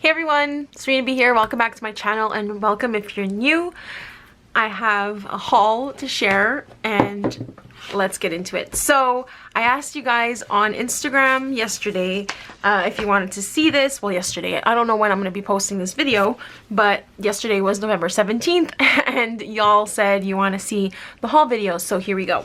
Hey everyone, Serena B here. Welcome back to my channel and welcome if you're new. I have a haul to share and let's get into it. So I asked you guys on Instagram yesterday if you wanted to see this. Well, yesterday, I don't know when I'm going to be posting this video, but yesterday was November 17th and y'all said you want to see the haul video, so here we go.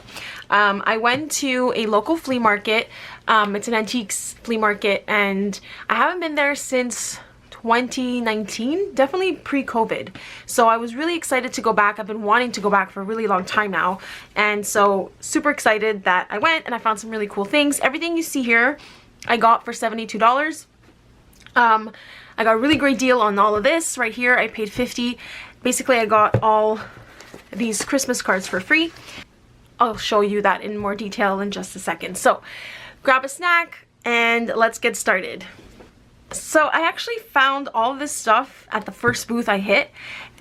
I went to a local flea market. It's an antiques flea market and I haven't been there since 2019, definitely pre-COVID. So I was really excited to go back. I've been wanting to go back for a really long time now, and so super excited that I went and I found some really cool things. Everything you see here I got for $72. I got a really great deal on all of this. Right here I paid $50. Basically I got all these Christmas cards for free. I'll show you that in more detail in just a second. So grab a snack and let's get started. So I actually found all of this stuff at the first booth I hit,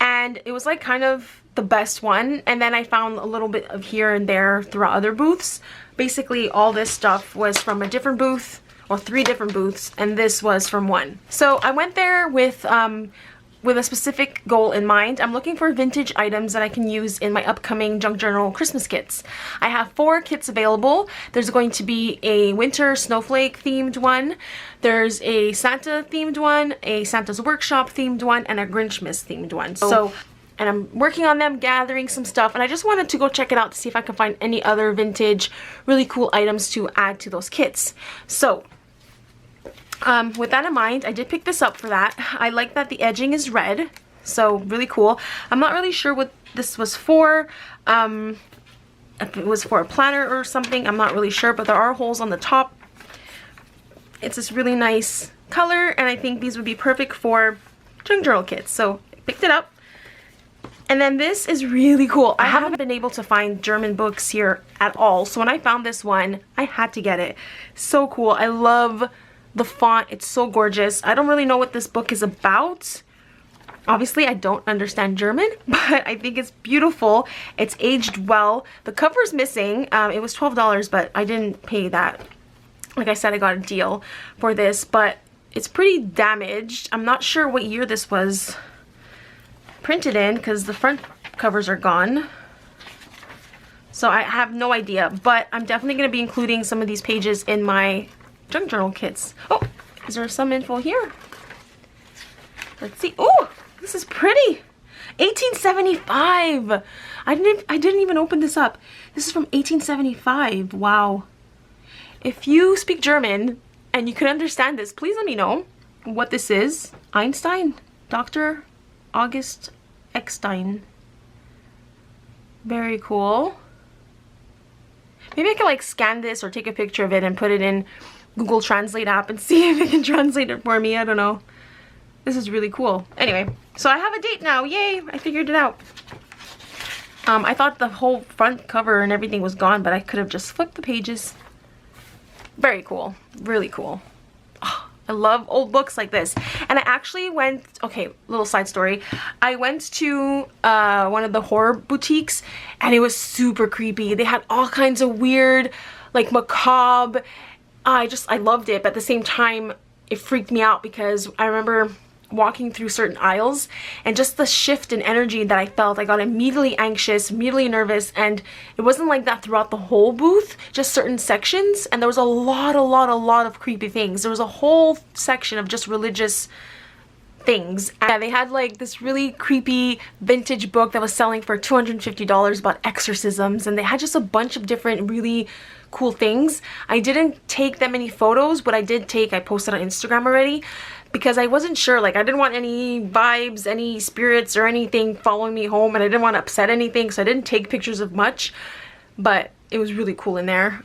and it was like kind of the best one, and then I found a little bit of here and there throughout other booths. Basically all this stuff was from a different booth, or 3 different booths, and this was from one. So I went there with a specific goal in mind. I'm looking for vintage items that I can use in my upcoming junk journal Christmas kits. I have 4 kits available. There's going to be a winter snowflake themed one, there's a Santa themed one, a Santa's workshop themed one, and a Grinchmas themed one. And I'm working on them, gathering some stuff, and I just wanted to go check it out to see if I can find any other vintage really cool items to add to those kits. So with that in mind, I did pick this up for that. I like that the edging is red, so really cool. I'm not really sure what this was for, if it was for a planner or something, I'm not really sure, but there are holes on the top. It's this really nice color, and I think these would be perfect for junk journal kits, so I picked it up. And then this is really cool. I haven't been able to find German books here at all, so when I found this one, I had to get it. So cool. I love the font, it's so gorgeous. I don't really know what this book is about. Obviously I don't understand German, but I think it's beautiful. It's aged well. The cover's missing. It was $12, but I didn't pay that. Like I said, I got a deal for this, but it's pretty damaged. I'm not sure what year this was printed in because the front covers are gone. So I have no idea, but I'm definitely going to be including some of these pages in my junk journal kits. Oh, is there some info here? Let's see. Oh, this is pretty. 1875. I didn't even open this up. This is from 1875. Wow. If you speak German and you can understand this, please let me know what this is. Einstein, Dr. August Eckstein. Very cool. Maybe I can like scan this or take a picture of it and put it in Google Translate app and see if it can translate it for me. I don't know. This is really cool. Anyway, so I have a date now. Yay! I figured it out. I thought the whole front cover and everything was gone, but I could have just flipped the pages. Very cool. Really cool. Oh, I love old books like this. And I actually went, okay, little side story. I went to one of the horror boutiques and it was super creepy. They had all kinds of weird, like macabre. I loved it, but at the same time, it freaked me out because I remember walking through certain aisles and just the shift in energy that I felt. I got immediately anxious, immediately nervous, and it wasn't like that throughout the whole booth, just certain sections, and there was a lot of creepy things. There was a whole section of just religious things, and they had like this really creepy vintage book that was selling for $250 about exorcisms, and they had just a bunch of different really cool things. I didn't take that many photos. What I did take, I posted on Instagram already because I wasn't sure, like I didn't want any vibes, any spirits or anything following me home, and I didn't want to upset anything, so I didn't take pictures of much, but it was really cool in there.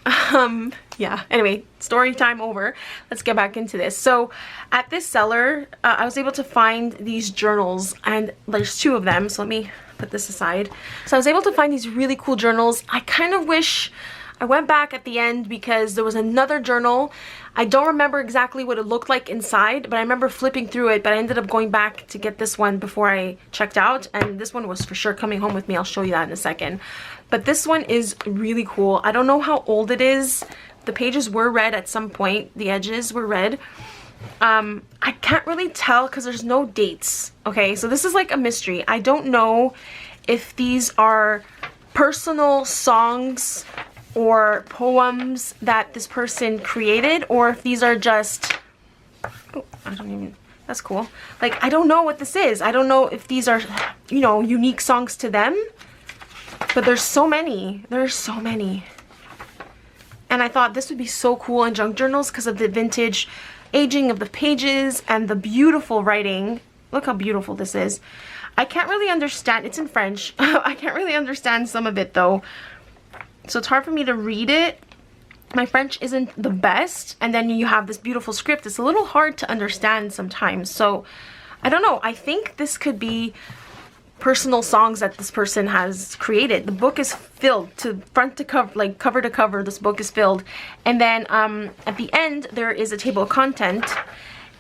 Yeah, anyway, story time over. Let's get back into this. So at this seller, I was able to find these journals, and there's 2 of them, so let me put this aside. So I was able to find these really cool journals. I kind of wish I went back at the end because there was another journal. I don't remember exactly what it looked like inside, but I remember flipping through it, but I ended up going back to get this one before I checked out, and this one was for sure coming home with me. I'll show you that in a second. But this one is really cool. I don't know how old it is. The pages were red at some point. The edges were red. I can't really tell because there's no dates. Okay, so this is like a mystery. I don't know if these are personal songs or poems that this person created, or if these are just, oh, I don't even, that's cool. Like, I don't know what this is. I don't know if these are, you know, unique songs to them, but there's so many. There's so many. And I thought this would be so cool in junk journals because of the vintage aging of the pages and the beautiful writing. Look how beautiful this is. I can't really understand, it's in French. I can't really understand some of it though. So it's hard for me to read it. My French isn't the best. And then you have this beautiful script. It's a little hard to understand sometimes. So I don't know. I think this could be personal songs that this person has created. The book is filled to front to cover, like cover to cover. This book is filled. And then at the end, there is a table of content.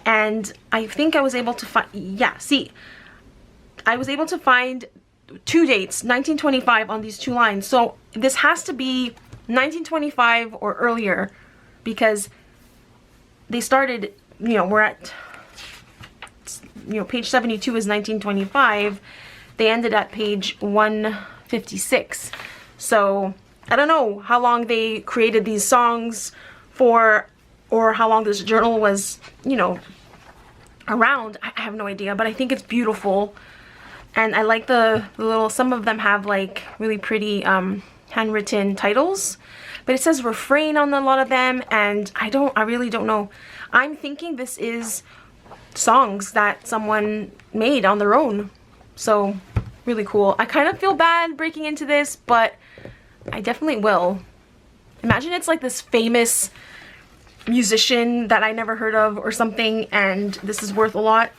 And I think I was able to find, yeah, see, I was able to find 2 dates, 1925 on these 2 lines. So this has to be 1925 or earlier because they started, you know, we're at, you know, page 72 is 1925. They ended at page 156. So I don't know how long they created these songs for, or how long this journal was, you know, around. I have no idea, but I think it's beautiful. And I like the little, some of them have like really pretty handwritten titles, but it says refrain on a lot of them, and I really don't know. I'm thinking this is songs that someone made on their own. So really cool. I kind of feel bad breaking into this, but I definitely will. Imagine it's like this famous musician that I never heard of or something, and this is worth a lot.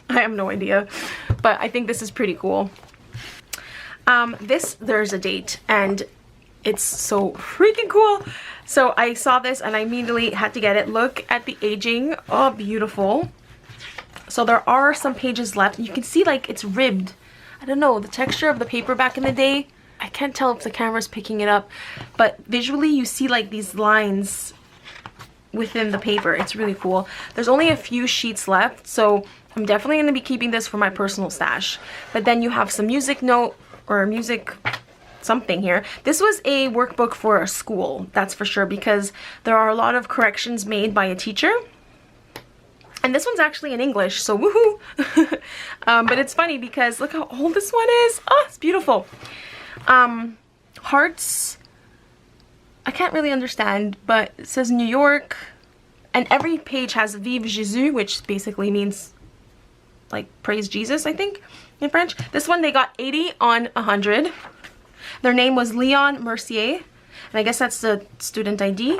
I have no idea, but I think this is pretty cool. There's a date, and it's so freaking cool. So I saw this and I immediately had to get it. Look at the aging. Oh, beautiful. So there are some pages left. You can see like it's ribbed. I don't know, the texture of the paper back in the day, I can't tell if the camera's picking it up, but visually you see like these lines within the paper. It's really cool. There's only a few sheets left, so I'm definitely going to be keeping this for my personal stash. But then you have some music note or music something here. This was a workbook for a school, that's for sure, because there are a lot of corrections made by a teacher. And this one's actually in English, so woohoo! But it's funny because look how old this one is. Oh, it's beautiful. Hearts, I can't really understand, but it says New York, and every page has Vive Jésus, which basically means like praise Jesus, I think, in French. This one they got 80 on 100. Their name was Leon Mercier, and I guess that's the student ID.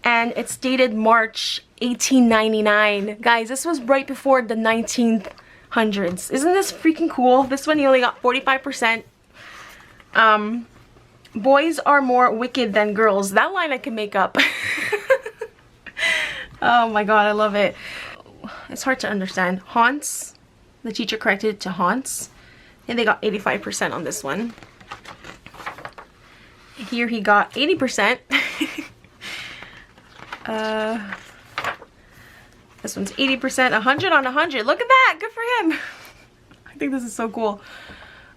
And it's dated March 1899. Guys, this was right before the 1900s. Isn't this freaking cool? This one you only got 45%. Boys are more wicked than girls. That line I can make up. Oh my god, I love it. It's hard to understand. Haunts. The teacher corrected it to haunts. And they got 85% on this one. Here he got 80%. This one's 80%, 100 on 100. Look at that, good for him. I think this is so cool.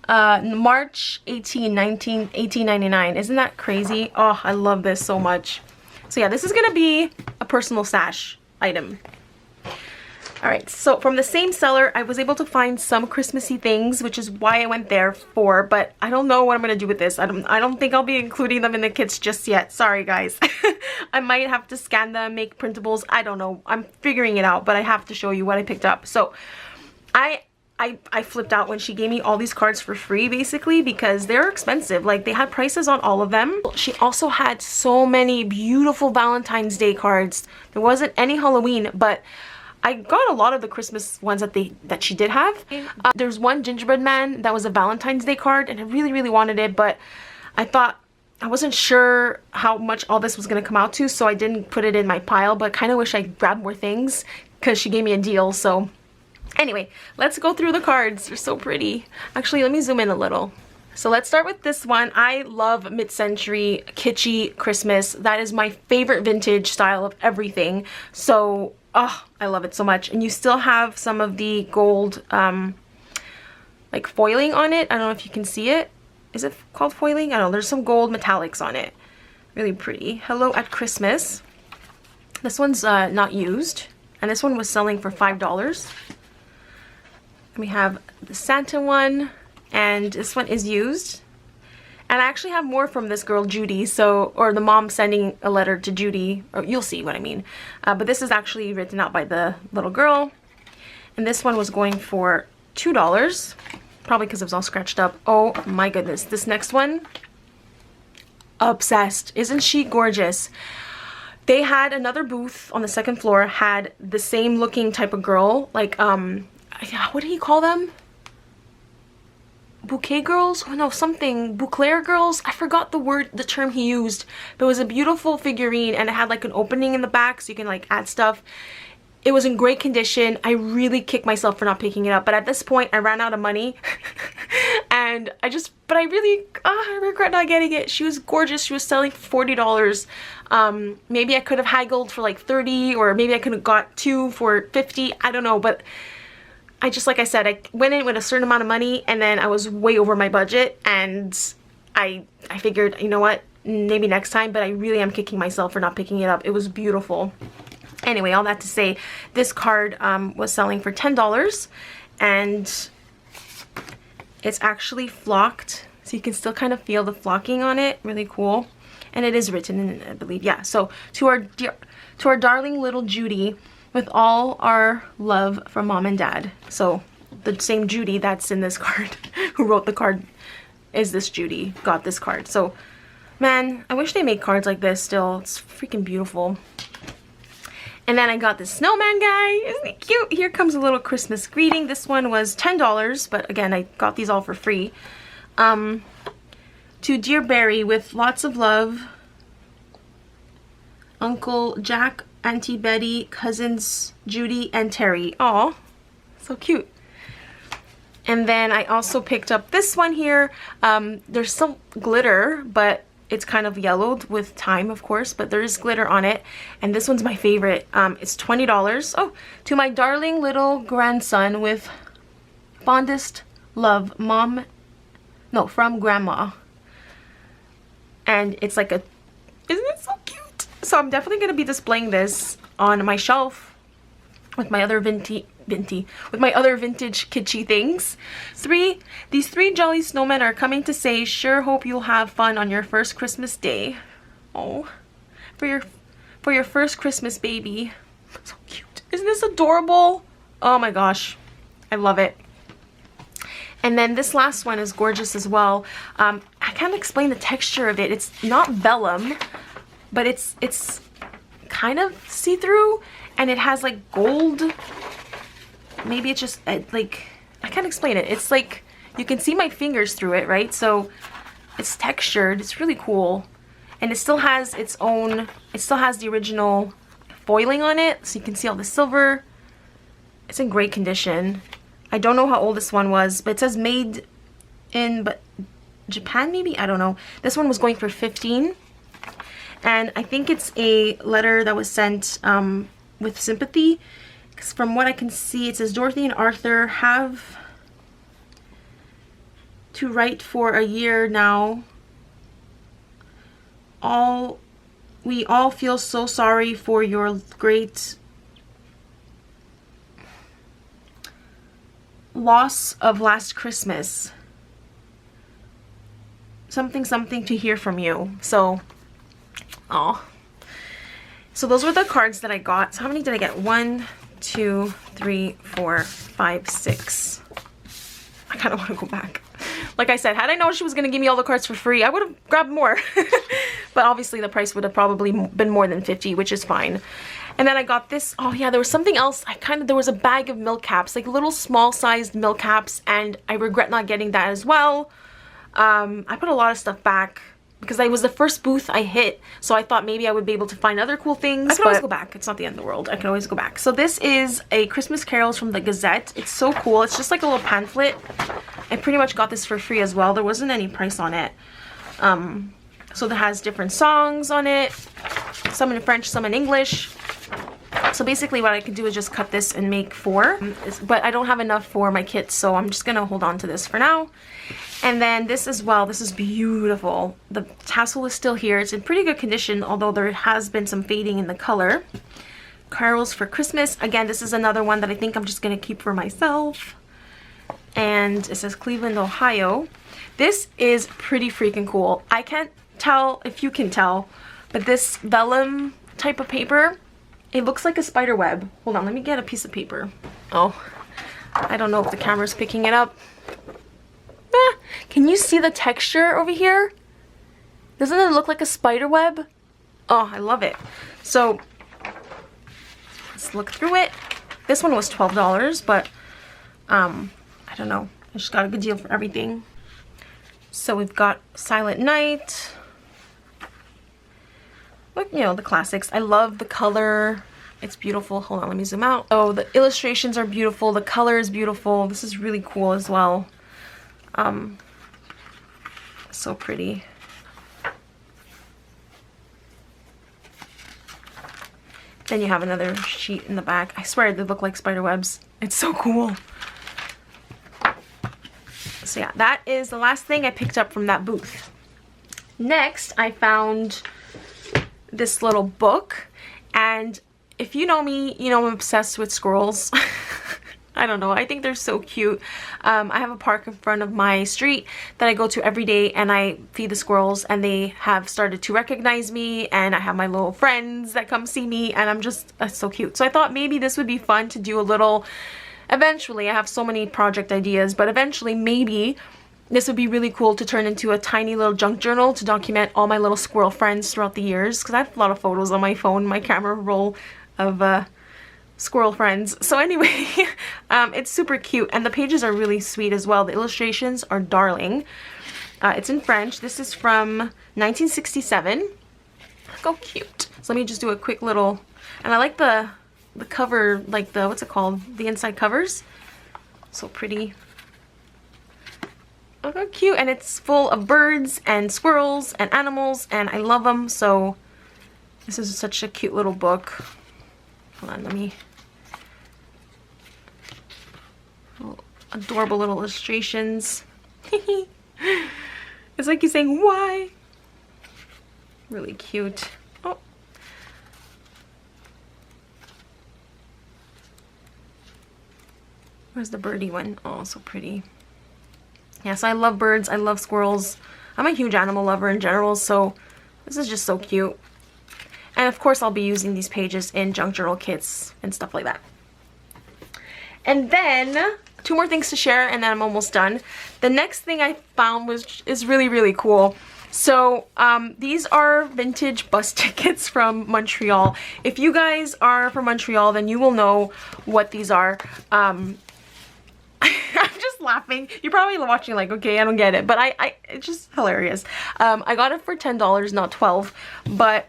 March 1899. Isn't that crazy? Oh, I love this so much. So yeah, this is gonna be a personal stash item. Alright, so from the same seller, I was able to find some Christmassy things, which is why I went there for, but I don't know what I'm going to do with this. I don't think I'll be including them in the kits just yet. Sorry, guys. I might have to scan them, make printables. I don't know. I'm figuring it out, but I have to show you what I picked up. So, I flipped out when she gave me all these cards for free, basically, because they're expensive. Like, they had prices on all of them. She also had so many beautiful Valentine's Day cards. There wasn't any Halloween, but I got a lot of the Christmas ones that she did have. There's one gingerbread man that was a Valentine's Day card, and I really, really wanted it, but I thought I wasn't sure how much all this was going to come out to, so I didn't put it in my pile, but kind of wish I grabbed more things because she gave me a deal. So anyway, let's go through the cards. They're so pretty. Actually, let me zoom in a little. So let's start with this one. I love mid-century kitschy Christmas. That is my favorite vintage style of everything. So Oh, I love it so much. And you still have some of the gold like foiling on it. I don't know if you can see it. Is it called foiling? I don't know. There's some gold metallics on it. Really pretty. Hello at Christmas. This one's not used. And this one was selling for $5. We have the Santa one. And this one is used. And I actually have more from this girl, Judy. So, or the mom sending a letter to Judy. Or you'll see what I mean. But this is actually written out by the little girl. And this one was going for $2. Probably because it was all scratched up. Oh my goodness. This next one. Obsessed. Isn't she gorgeous? They had another booth on the second floor. Had the same looking type of girl. Like, what do you call them? Bouquet girls? Oh no, something. Bouclair girls? I forgot the term he used. But it was a beautiful figurine and it had like an opening in the back so you can like add stuff. It was in great condition. I really kicked myself for not picking it up. But at this point, I ran out of money. And but I really, I regret not getting it. She was gorgeous. She was selling for $40. Maybe I could have haggled for like 30, or maybe I could have got 2 for 50. I don't know, but I just, like I said, I went in with a certain amount of money and then I was way over my budget, and I figured, you know what, maybe next time, but I really am kicking myself for not picking it up. It was beautiful. Anyway, all that to say, this card was selling for $10, and it's actually flocked, so you can still kind of feel the flocking on it. Really cool. And it is written in, I believe, yeah. So to our darling little Judy, with all our love from Mom and Dad. So the same Judy that's in this card, who wrote the card, is this Judy, got this card. So man, I wish they made cards like this still. It's freaking beautiful. And then I got this snowman guy. Isn't he cute? Here comes a little Christmas greeting. This one was $10, but again, I got these all for free. To Dear Barry, with lots of love, Uncle Jack, Auntie Betty, cousins Judy and Terry. Aw, so cute. And then I also picked up this one here. There's some glitter, but it's kind of yellowed with time, of course, but there is glitter on it. And this one's my favorite. It's $20. Oh, to my darling little grandson, with fondest love, from Grandma. And it's like isn't it so cute? So I'm definitely going to be displaying this on my shelf with my other vintage kitschy things. These three jolly snowmen are coming to say, sure hope you'll have fun on your first Christmas day. Oh, for your first Christmas, baby. So cute. Isn't this adorable? Oh my gosh, I love it. And then this last one is gorgeous as well. I can't explain the texture of it. It's not vellum, but it's kind of see-through, and it has like gold. Maybe it's just like, I can't explain it. It's like you can see my fingers through it, right? So it's textured. It's really cool, and it still has its own. It still has the original foiling on it, so you can see all the silver. It's in great condition. I don't know how old this one was, but it says made in Japan, maybe? I don't know. This one was going for $15. And I think it's a letter that was sent with sympathy. Because from what I can see, it says, Dorothy and Arthur have to write for a year now. We all feel so sorry for your great loss of last Christmas. Something to hear from you. So, oh. So those were the cards that I got. So how many did I get? 1, 2, 3, 4, 5, 6. I kind of want to go back. Like I said, had I known she was going to give me all the cards for free, I would have grabbed more. But obviously the price would have probably been more than 50, which is fine. And then I got this. Oh yeah, there was something else. There was a bag of milk caps, like little small sized milk caps, and I regret not getting that as well. I put a lot of stuff back because I was the first booth I hit, so I thought maybe I would be able to find other cool things. I can always go back. It's not the end of the world. I can always go back. So this is a Christmas Carols from the Gazette. It's so cool. It's just like a little pamphlet. I pretty much got this for free as well. There wasn't any price on it. So that has different songs on it. Some in French, some in English. So basically what I could do is just cut this and make 4, but I don't have enough for my kits, so I'm just gonna hold on to this for now. And then this as well, this is beautiful. The tassel is still here. It's in pretty good condition, although there has been some fading in the color. Carols for Christmas. Again, this is another one that I think I'm just gonna keep for myself. And it says Cleveland, Ohio. This is pretty freaking cool. I can't tell if you can tell, but this vellum type of paper, it looks like a spider web. Hold on, let me get a piece of paper. Oh, I don't know if the camera's picking it up. Ah, can you see the texture over here? Doesn't it look like a spider web? Oh, I love it. So, let's look through it. This one was $12, but I don't know. I just got a good deal for everything. So we've got Silent Night. Look, you know, the classics. I love the color. It's beautiful. Hold on, let me zoom out. Oh, the illustrations are beautiful. The color is beautiful. This is really cool as well. So pretty. Then you have another sheet in the back. I swear they look like spider webs. It's so cool. So yeah, that is the last thing I picked up from that booth. Next, I found this little book, and if you know me, you know I'm obsessed with squirrels. I don't know, I think they're so cute. I have a park in front of my street that I go to every day, and I feed the squirrels, and they have started to recognize me, and I have my little friends that come see me, and I'm just so cute. So I thought maybe this would be fun to do a little, eventually. I have so many project ideas, but eventually maybe this would be really cool to turn into a tiny little junk journal to document all my little squirrel friends throughout the years, because I have a lot of photos on my phone, my camera roll of squirrel friends. So anyway, it's super cute, and the pages are really sweet as well. The illustrations are darling. It's in French. This is from 1967. Look how cute. So let me just do a quick little, and I like the cover, like the, what's it called? The inside covers. So pretty. Look how cute, and it's full of birds and squirrels and animals, and I love them. So this is such a cute little book. Hold on, let me. Oh, adorable little illustrations. It's like you're saying, why? Really cute. Oh. Where's the birdie one? Oh, so pretty. Yes, I love birds. I love squirrels. I'm a huge animal lover in general, so this is just so cute. And of course, I'll be using these pages in junk journal kits and stuff like that. And then 2 more things to share, and then I'm almost done. The next thing I found is really, really cool. So these are vintage bus tickets from Montreal. If you guys are from Montreal, then you will know what these are. I'm just laughing. You're probably watching like, okay, I don't get it, but it's just hilarious. I got it for $10, not $12, but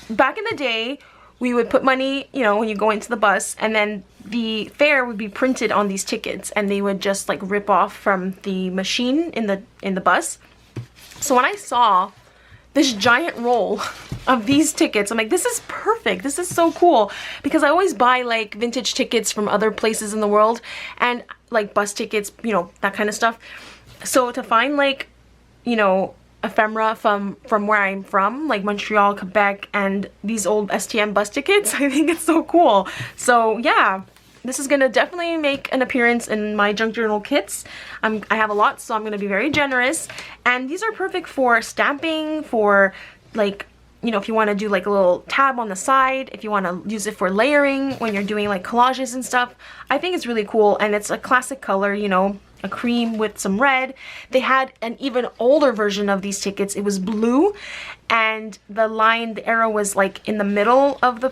back in the day, we would put money, you know, when you go into the bus, and then the fare would be printed on these tickets, and they would just like rip off from the machine in the bus. So when I saw this giant roll of these tickets, I'm like, this is perfect. This is so cool, because I always buy like vintage tickets from other places in the world, and like bus tickets, you know, that kind of stuff. So to find like, you know, ephemera from where I'm from, like Montreal, Quebec, and these old STM bus tickets, I think it's so cool. So yeah, this is gonna definitely make an appearance in my junk journal kits. I have a lot, so I'm gonna be very generous, and these are perfect for stamping, for like, you know, if you want to do like a little tab on the side, if you want to use it for layering when you're doing like collages and stuff. I think it's really cool, and it's a classic color, you know, a cream with some red. They had an even older version of these tickets. It was blue, and the line, the arrow was like in the middle of the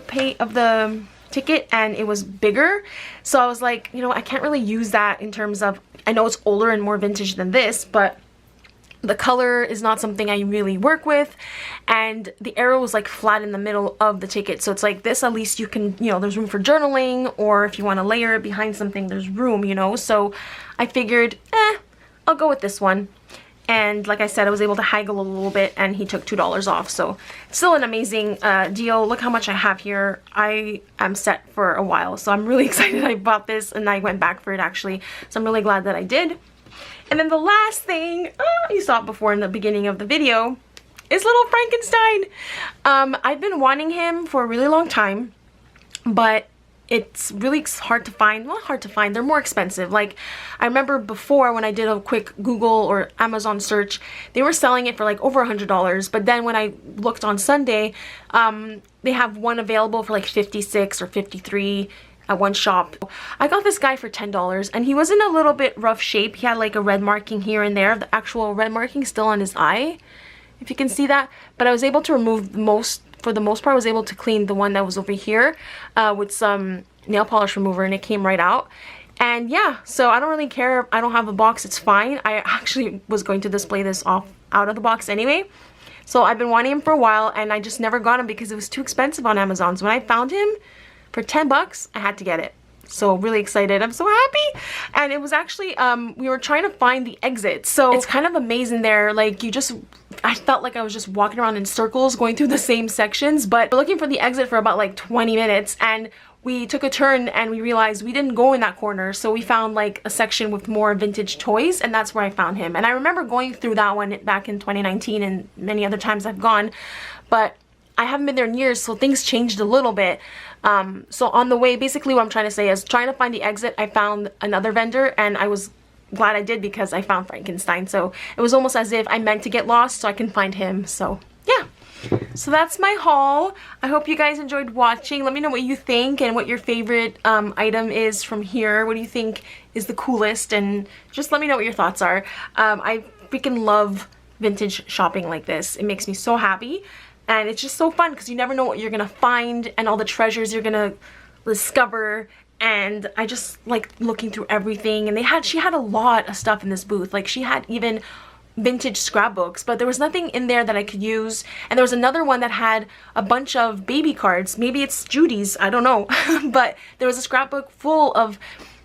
ticket, and it was bigger. So I was like, you know, I can't really use that in terms of, I know it's older and more vintage than this, but the color is not something I really work with, and the arrow was like flat in the middle of the ticket. So it's like this, at least you can, you know, there's room for journaling, or if you want to layer it behind something, there's room, you know. So I figured, I'll go with this one. And like I said, I was able to haggle a little bit and he took $2 off. So still an amazing deal. Look how much I have here. I am set for a while. So I'm really excited I bought this and I went back for it actually. So I'm really glad that I did. And then the last thing, you saw it before in the beginning of the video, is little Frankenstein. I've been wanting him for a really long time, but it's really hard to find. Well, hard to find, they're more expensive. Like, I remember before when I did a quick Google or Amazon search, they were selling it for like over $100, but then when I looked on Sunday, they have one available for like 56 or 53 at one shop. I got this guy for $10 and he was in a little bit rough shape. He had like a red marking here and there, the actual red marking still on his eye, if you can see that, but I was able to remove for the most part, I was able to clean the one that was over here with some nail polish remover and it came right out. And yeah, so I don't really care. I don't have a box, it's fine. I actually was going to display this out of the box anyway. So I've been wanting him for a while and I just never got him because it was too expensive on Amazon. So when I found him for 10 bucks, I had to get it. So really excited. I'm so happy. And it was actually, we were trying to find the exit. So it's kind of amazing there. Like I felt like I was just walking around in circles going through the same sections, but we're looking for the exit for about like 20 minutes and we took a turn and we realized we didn't go in that corner. So we found like a section with more vintage toys and that's where I found him. And I remember going through that one back in 2019 and many other times I've gone, but I haven't been there in years, so things changed a little bit. So on the way, basically what I'm trying to say is trying to find the exit, I found another vendor and I was glad I did because I found Frankenstein. So it was almost as if I meant to get lost so I can find him. So yeah. So that's my haul. I hope you guys enjoyed watching. Let me know what you think and what your favorite item is from here. What do you think is the coolest? And just let me know what your thoughts are. I freaking love vintage shopping like this. It makes me so happy. And it's just so fun because you never know what you're gonna find and all the treasures you're gonna discover. And I just like looking through everything. And she had a lot of stuff in this booth. Like she had even vintage scrapbooks, but there was nothing in there that I could use. And there was another one that had a bunch of baby cards. Maybe it's Judy's, I don't know. But there was a scrapbook full of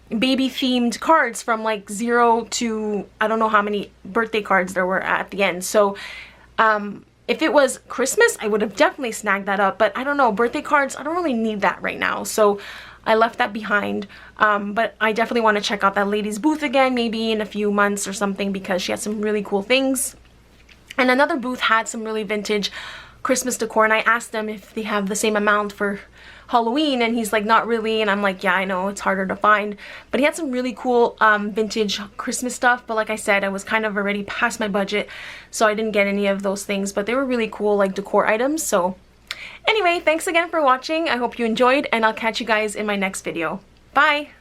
baby themed cards from like 0 to I don't know how many birthday cards there were at the end. So if it was Christmas, I would have definitely snagged that up, but I don't know, birthday cards, I don't really need that right now, so I left that behind. But I definitely want to check out that lady's booth again, maybe in a few months or something, because she had some really cool things. And another booth had some really vintage Christmas decor, and I asked them if they have the same amount for Halloween, and he's like, not really. And I'm like, yeah, I know, it's harder to find. But he had some really cool vintage Christmas stuff, but like I said, I was kind of already past my budget, so I didn't get any of those things, but they were really cool, like decor items. So anyway, thanks again for watching. I hope you enjoyed, and I'll catch you guys in my next video. Bye!